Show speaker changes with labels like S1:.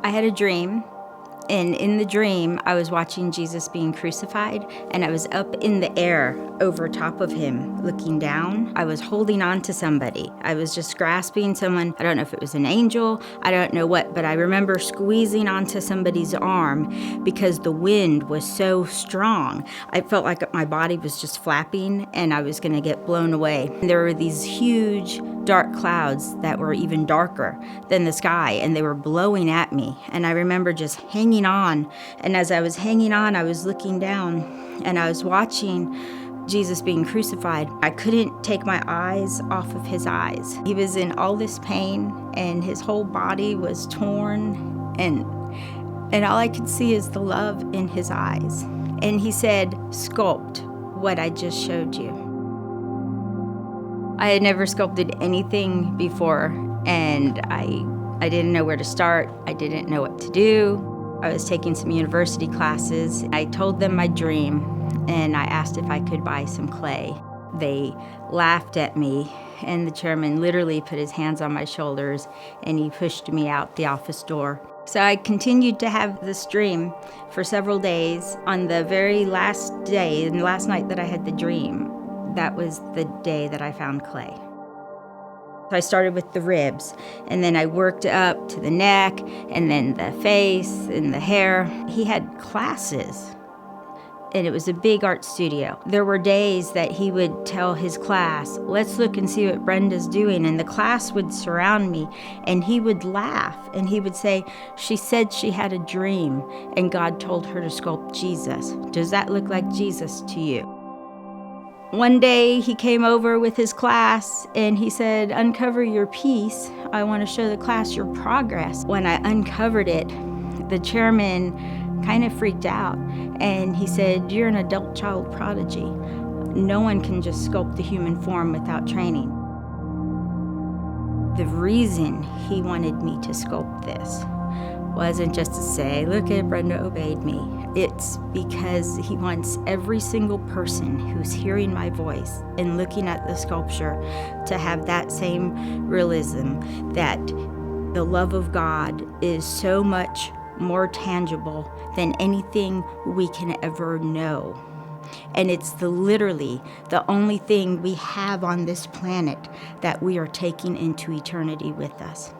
S1: I had a dream, and in the dream, I was watching Jesus being crucified, and I was up in the air over top of him, looking down. I was holding on to somebody. I was just grasping someone. I don't know if it was an angel, I don't know what, but I remember squeezing onto somebody's arm because the wind was so strong. I felt like my body was just flapping, and I was gonna get blown away. And there were these huge, dark clouds that were even darker than the sky, and they were blowing at me. And I remember just hanging on. And as I was hanging on, I was looking down, and I was watching Jesus being crucified. I couldn't take my eyes off of his eyes. He was in all this pain, and his whole body was torn, and all I could see is the love in his eyes. And he said, "Sculpt what I just showed you." I had never sculpted anything before, and I didn't know where to start. I didn't know what to do. I was taking some university classes. I told them my dream, and I asked if I could buy some clay. They laughed at me, and the chairman literally put his hands on my shoulders, and he pushed me out the office door. So I continued to have this dream for several days. On the very last day, and last night that I had the dream, that was the day that I found clay. I started with the ribs, and then I worked up to the neck, and then the face and the hair. He had classes, and it was a big art studio. There were days that he would tell his class, "Let's look and see what Brenda's doing," and the class would surround me, and he would laugh, and he would say, "She said she had a dream, and God told her to sculpt Jesus. Does that look like Jesus to you?" One day he came over with his class, and he said, "Uncover your piece. I want to show the class your progress." When I uncovered it, the chairman kind of freaked out, and he said, "You're an adult child prodigy. No one can just sculpt the human form without training." The reason he wanted me to sculpt this wasn't just to say, "Look at Brenda obeyed me." It's because he wants every single person who's hearing my voice and looking at the sculpture to have that same realism that the love of God is so much more tangible than anything we can ever know. And it's literally the only thing we have on this planet that we are taking into eternity with us.